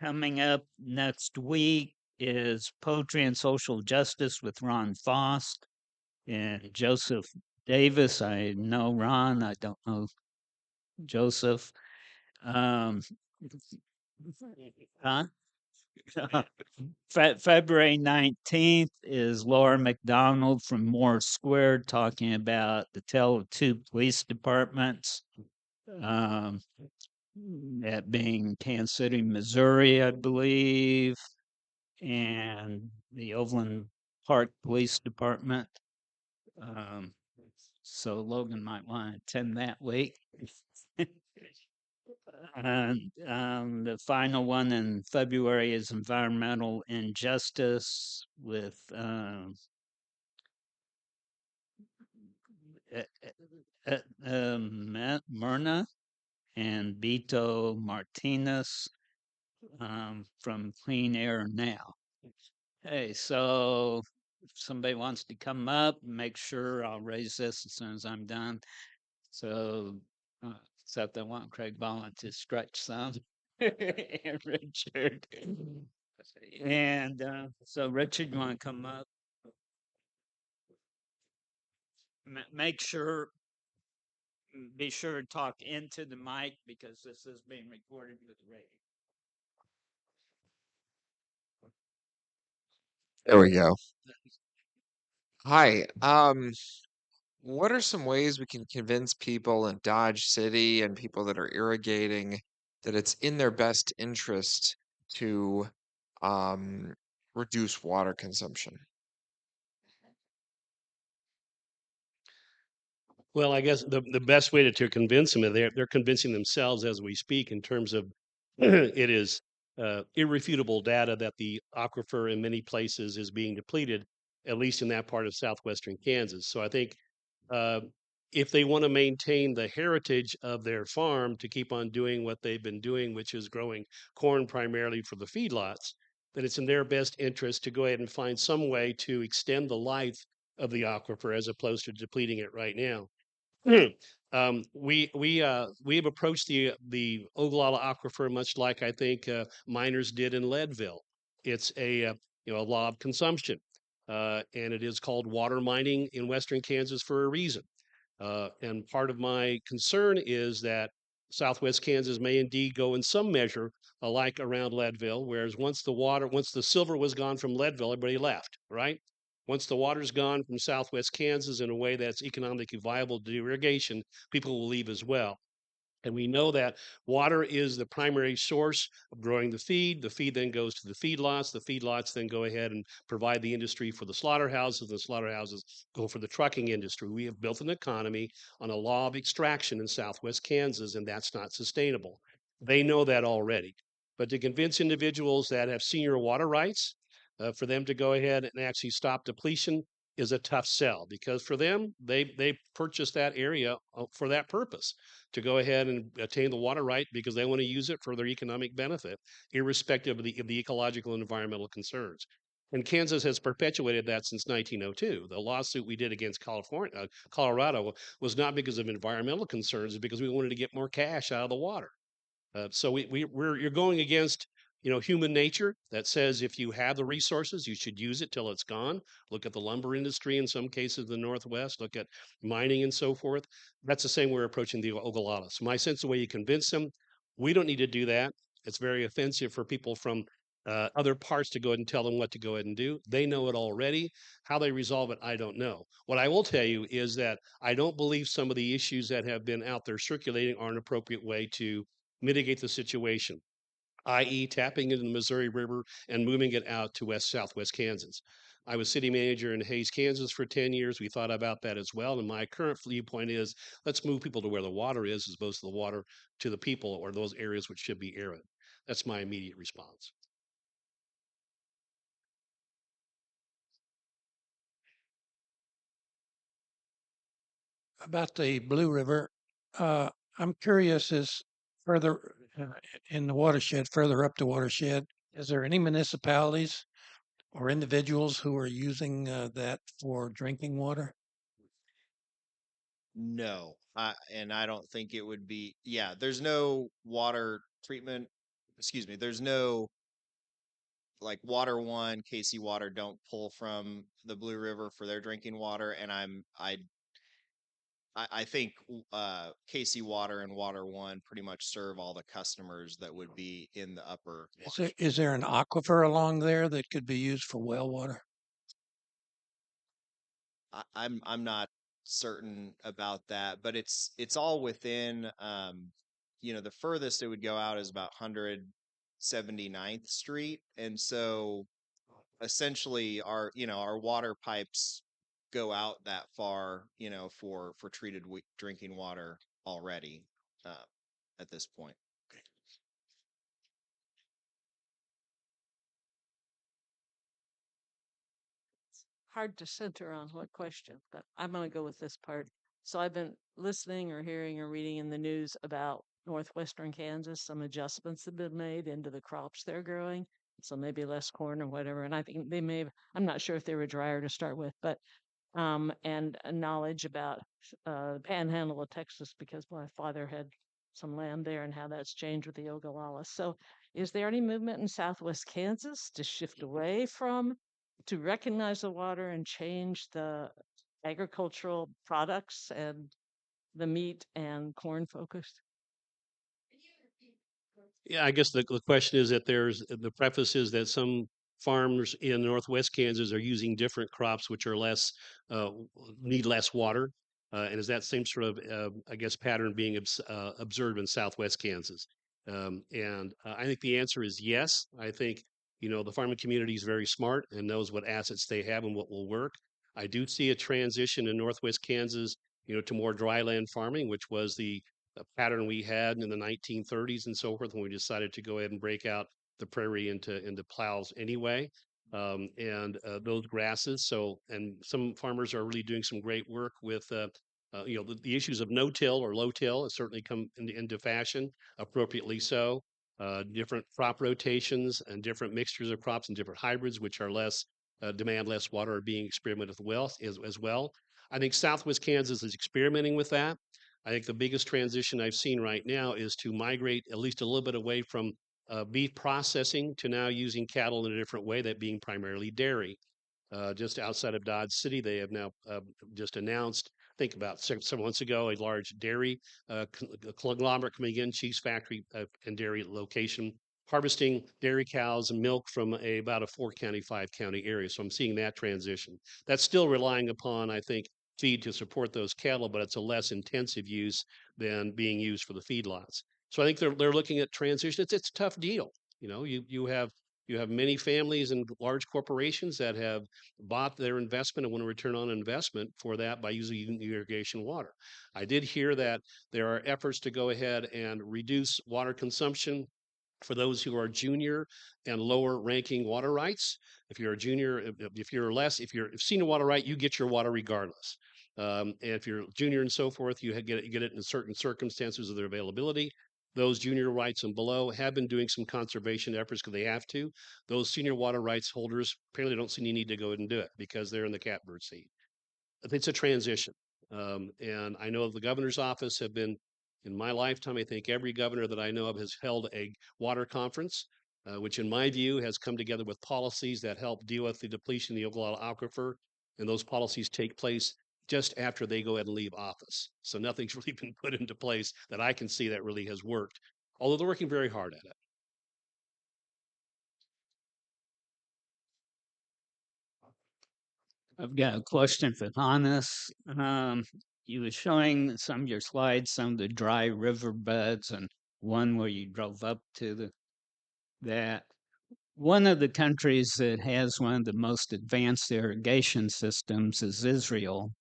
Coming up next week is Poetry and Social Justice with Ron Foss and Joseph Davis. I know Ron, I don't know Joseph. Um, huh? February 19th is Laura McDonald from Moore Square talking about the tale of two police departments, um, that being Kansas City, Missouri, I believe, and the Overland Park Police Department. Um, so Logan might want to attend that week. And the final one in February is environmental injustice with Myrna and Beto Martinez from Clean Air Now. Hey, so if somebody wants to come up, make sure I'll raise this as soon as I'm done. So, except I want Craig Ballin to stretch some. And Richard. And so, Richard, you want to come up? Make sure, be sure to talk into the mic because this is being recorded with radio. There we go. Hi. What are some ways we can convince people in Dodge City and people that are irrigating that it's in their best interest to um, reduce water consumption? Well, I guess the best way to convince them, they're convincing themselves as we speak in terms of it is irrefutable data that the aquifer in many places is being depleted, at least in that part of southwestern Kansas. So I think uh, if they want to maintain the heritage of their farm to keep on doing what they've been doing, which is growing corn primarily for the feedlots, then it's in their best interest to go ahead and find some way to extend the life of the aquifer as opposed to depleting it right now. We have approached the Ogallala Aquifer much like I think miners did in Leadville. It's a a law of consumption, and it is called water mining in western Kansas for a reason. And part of my concern is that Southwest Kansas may indeed go in some measure alike around Leadville, whereas once the silver was gone from Leadville, everybody left, right? Once the water's gone from Southwest Kansas in a way that's economically viable to do irrigation, people will leave as well. And we know that water is the primary source of growing the feed. The feed then goes to the feedlots. The feedlots then go ahead and provide the industry for the slaughterhouses. The slaughterhouses go for the trucking industry. We have built an economy on a law of extraction in Southwest Kansas, and that's not sustainable. They know that already. But to convince individuals that have senior water rights, for them to go ahead and actually stop depletion is a tough sell because for them, they purchased that area for that purpose to go ahead and attain the water right because they want to use it for their economic benefit, irrespective of the ecological and environmental concerns. And Kansas has perpetuated that since 1902. The lawsuit we did against Colorado was not because of environmental concerns, it's because we wanted to get more cash out of the water. So you're going against human nature that says if you have the resources, you should use it till it's gone. Look at the lumber industry in some cases in the Northwest. Look at mining and so forth. That's the same way we're approaching the Ogallala. So my sense, the way you convince them, we don't need to do that. It's very offensive for people from other parts to go ahead and tell them what to go ahead and do. They know it already. How they resolve it, I don't know. What I will tell you is that I don't believe some of the issues that have been out there circulating are an appropriate way to mitigate the situation, i.e., tapping into the Missouri River and moving it out to southwest Kansas. I was city manager in Hays, Kansas for 10 years. We thought about that as well. And my current viewpoint is let's move people to where the water is as opposed to the water to the people or those areas which should be arid. That's my immediate response. About the Blue River, I'm curious, is further in the watershed, further up the watershed, is there any municipalities or individuals who are using that for drinking water? No, and I don't think it would be. Yeah, there's no water treatment. Excuse me. There's no like Water One, KC Water don't pull from the Blue River for their drinking water, and I think KC Water and Water One pretty much serve all the customers that would be in the upper. Is there an aquifer along there that could be used for well water? I'm not certain about that, but it's all within the furthest it would go out is about 179th Street. And so essentially our water pipes go out that far, for treated drinking water already uh, at this point. Hard to center on what question, but I'm going to go with this part. So I've been listening or hearing or reading in the news about northwestern Kansas, some adjustments have been made into the crops they're growing. So maybe less corn or whatever. And I think they may have, I'm not sure if they were drier to start with, but and a knowledge about the panhandle of Texas because my father had some land there and how that's changed with the Ogallala. So is there any movement in southwest Kansas to shift away from to recognize the water and change the agricultural products and the meat and corn focused? Yeah, I guess the question is that the preface is that some farmers in northwest Kansas are using different crops which are less uh, need less water, and is that same sort of I guess pattern being observed in southwest Kansas? And I think the answer is yes. I think the farming community is very smart and knows what assets they have and what will work. I do see a transition in northwest Kansas, to more dryland farming, which was the pattern we had in the 1930s and so forth when we decided to go ahead and break out the prairie into plows anyway, and those grasses. So, and some farmers are really doing some great work with the issues of no-till or low-till has certainly come into fashion, appropriately so. Different crop rotations and different mixtures of crops and different hybrids, which are less demand less water, are being experimented with as well. I think Southwest Kansas is experimenting with that. I think the biggest transition I've seen right now is to migrate at least a little bit away from beef processing to now using cattle in a different way, that being primarily dairy. Just outside of Dodge City, they have now just announced, I think about 7 months ago, a large dairy conglomerate coming in, cheese factory and dairy location, harvesting dairy cows and milk from about a 4-county, 5-county area. So I'm seeing that transition. That's still relying upon, I think, feed to support those cattle, but it's a less intensive use than being used for the feedlots. So I think they're looking at transition. It's a tough deal. You have many families and large corporations that have bought their investment and want to return on investment for that by using irrigation water. I did hear that there are efforts to go ahead and reduce water consumption for those who are junior and lower ranking water rights. If you're a junior, if you're senior water right, you get your water regardless. And if you're junior and so forth, you get it in certain circumstances of their availability. Those junior rights and below have been doing some conservation efforts because they have to. Those senior water rights holders apparently don't see any need to go ahead and do it because they're in the catbird seat. It's a transition. And I know the governor's office have been, in my lifetime, I think every governor that I know of has held a water conference, which in my view has come together with policies that help deal with the depletion of the Ogallala aquifer. And those policies take place just after they go ahead and leave office. So nothing's really been put into place that I can see that really has worked, although they're working very hard at it. I've got a question for Hannes. You were showing some of your slides, some of the dry riverbeds, and one where you drove up to that. One of the countries that has one of the most advanced irrigation systems is Israel.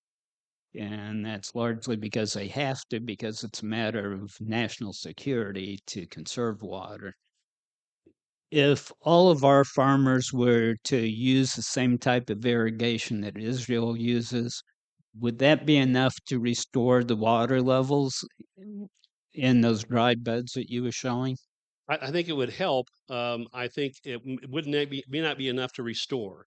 And that's largely because they have to, because it's a matter of national security to conserve water. If all of our farmers were to use the same type of irrigation that Israel uses, would that be enough to restore the water levels in those dry beds that you were showing? I think it would help. I think it wouldn't may not be enough to restore,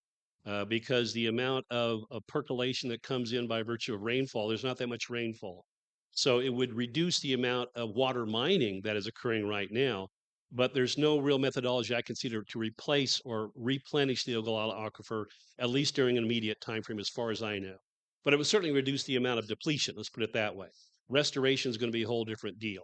because the amount of percolation that comes in by virtue of rainfall, there's not that much rainfall. So it would reduce the amount of water mining that is occurring right now, but there's no real methodology I can see to replace or replenish the Ogallala aquifer, at least during an immediate time frame, as far as I know. But it would certainly reduce the amount of depletion. Let's put it that way. Restoration is going to be a whole different deal.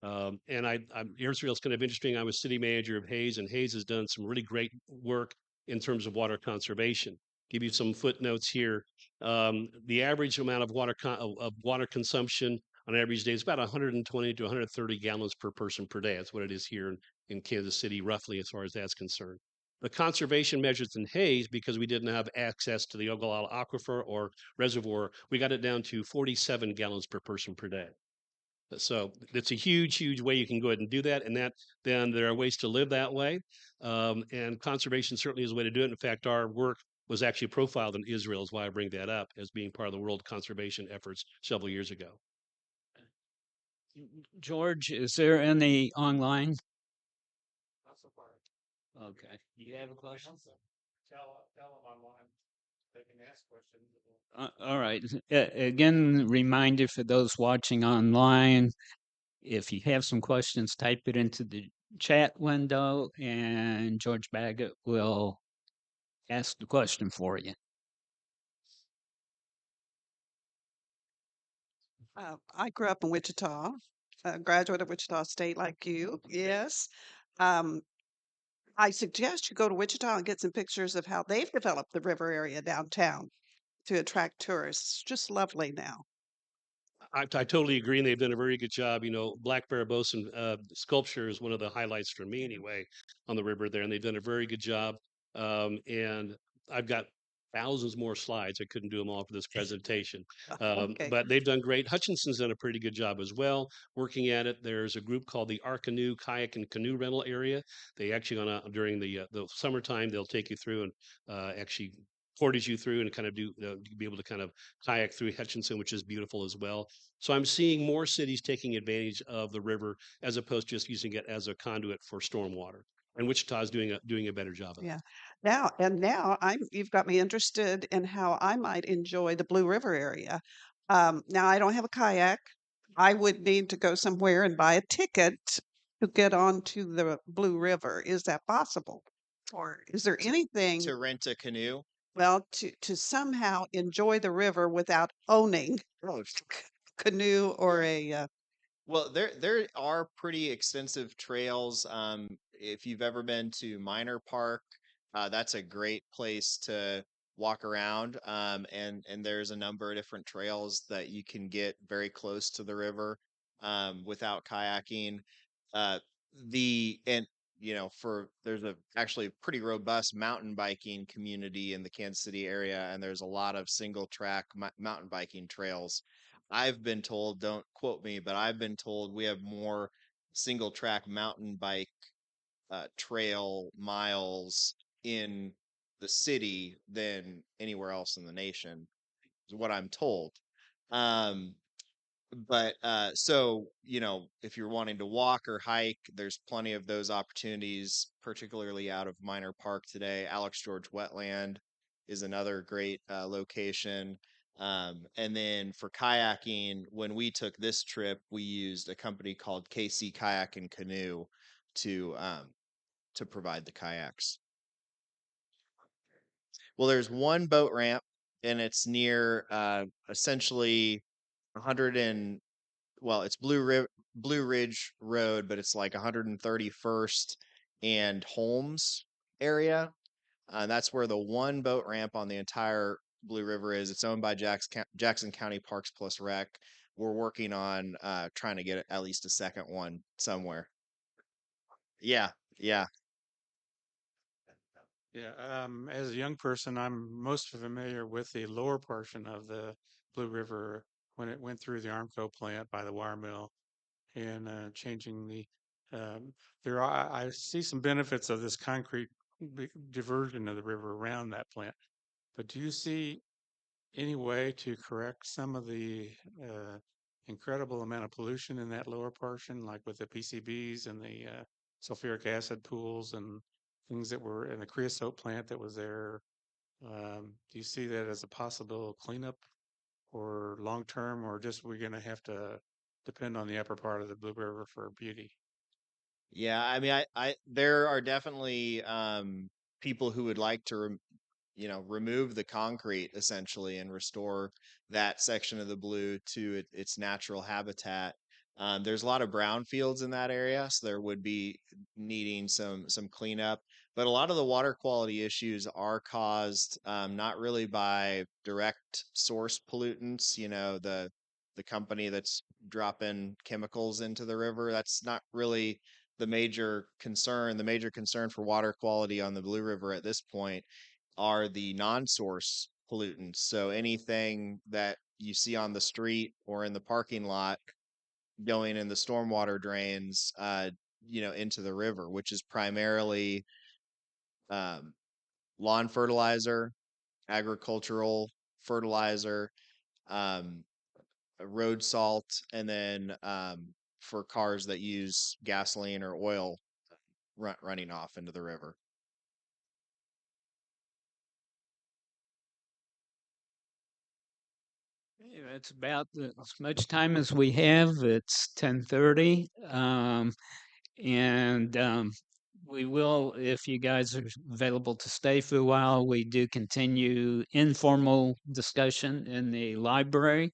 Israel's kind of interesting. I was city manager of Hayes, and Hayes has done some really great work in terms of water conservation. Give you some footnotes here. The average amount of water consumption on an average day is about 120 to 130 gallons per person per day. That's what it is here in Kansas City, roughly, as far as that's concerned. The conservation measures in Hayes, because we didn't have access to the Ogallala aquifer or reservoir, we got it down to 47 gallons per person per day. So it's a huge way you can go ahead and do that. And then there are ways to live that way. And conservation certainly is a way to do it. In fact, our work was actually profiled in Israel, is why I bring that up as being part of the world conservation efforts several years ago. George, is there any online? Okay. Do you have a question? Tell them online. They can ask questions. All right. Again, reminder for those watching online, if you have some questions, type it into the chat window and George Baggett will ask the question for you. I grew up in Wichita, a graduate of Wichita State like you. Yes. Um, I suggest you go to Wichita and get some pictures of how they've developed the river area downtown to attract tourists. Just lovely now. I totally agree, and they've done a very good job. You know, Black Barbarossa sculpture is one of the highlights for me, anyway, on the river there, and they've done a very good job. And I've got thousands more slides. I couldn't do them all for this presentation, Okay. but they've done great. Hutchinson's done a pretty good job as well, working at it. There's a group called the Our Canoe Kayak and Canoe Rental Area. They actually gonna during the summertime they'll take you through and actually portage you through and kind of be able to kind of kayak through Hutchinson, which is beautiful as well. So I'm seeing more cities taking advantage of the river as opposed to just using it as a conduit for stormwater. And Wichita is doing a better job of Yeah. that. Now you've got me interested in how I might enjoy the Blue River area. Now I don't have a kayak. I would need to go somewhere and buy a ticket to get onto the Blue River. Is that possible? Or is there anything, To rent a canoe. well, to somehow enjoy the river without owning a canoe or a Well, there are pretty extensive trails. If you've ever been to Minor Park, that's a great place to walk around. And there's a number of different trails that you can get very close to the river, without kayaking. Uh, the and you know, for there's a actually pretty robust mountain biking community in the Kansas City area, and there's a lot of single track mountain biking trails. I've been told, don't quote me, but I've been told we have more single track mountain bike trail miles in the city than anywhere else in the nation, is what I'm told. Um, so, you know, if you're wanting to walk or hike, there's plenty of those opportunities, particularly out of Minor Park today. Alex George Wetland is another great location. And then for kayaking, when we took this trip, we used a company called KC Kayak and Canoe to provide the kayaks. Well, there's one boat ramp, and it's near essentially 100 and well, it's Blue Ridge Road, but it's like 131st and Holmes area. That's where the one boat ramp on the entire Blue River is. It's owned by Jackson County Parks Plus Rec. We're working on trying to get at least a second one somewhere. Yeah, yeah. Yeah, as a young person, I'm most familiar with the lower portion of the Blue River when it went through the Armco plant by the wire mill and changing the. There are I see some benefits of this concrete diversion of the river around that plant, but do you see any way to correct some of the incredible amount of pollution in that lower portion, like with the PCBs and the sulfuric acid pools and things that were in the creosote plant that was there. Do you see that as a possible cleanup or long term, or just we're going to have to depend on the upper part of the Blue River for beauty? Yeah, I mean, there are definitely people who would like to remove the concrete essentially and restore that section of the blue to its natural habitat. There's a lot of brownfields in that area, so there would be needing some cleanup. But a lot of the water quality issues are caused not really by direct source pollutants. The company that's dropping chemicals into the river. That's not really the major concern. The major concern for water quality on the Blue River at this point are the non-source pollutants. So anything that you see on the street or in the parking lot going in the stormwater drains, into the river, which is primarily um, lawn fertilizer, agricultural fertilizer, um, road salt, and then for cars that use gasoline or oil running off into the river. It's about as much time as we have. It's 10:30. And we will, if you guys are available to stay for a while, we do continue informal discussion in the library.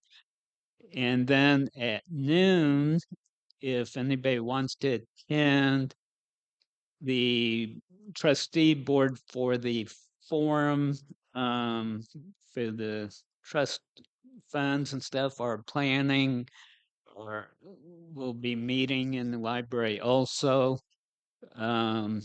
And then at noon, if anybody wants to attend the trustee board for the forum, for the trust funds and stuff, are planning or will be meeting in the library also. Um,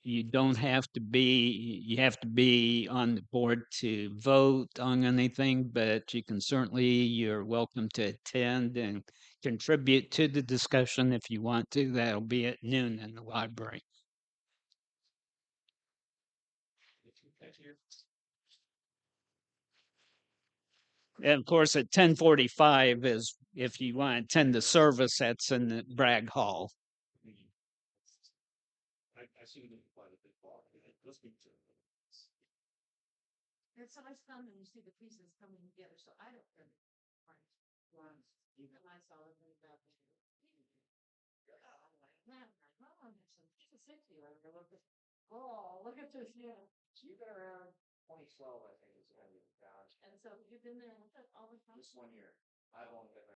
you don't have to be, you have to be on the board to vote on anything, but you can certainly, you're welcome to attend and contribute to the discussion if you want to. That'll be at noon in the library. And of course, at 10:45 is if you want to attend the service, that's in the Bragg Hall. It's always fun when you see the pieces coming together. So I don't really even I saw it about look at this, yeah. You've been around 2012, I think, is when you found. And so you've been there all the time? Just 1 year. I've only been there.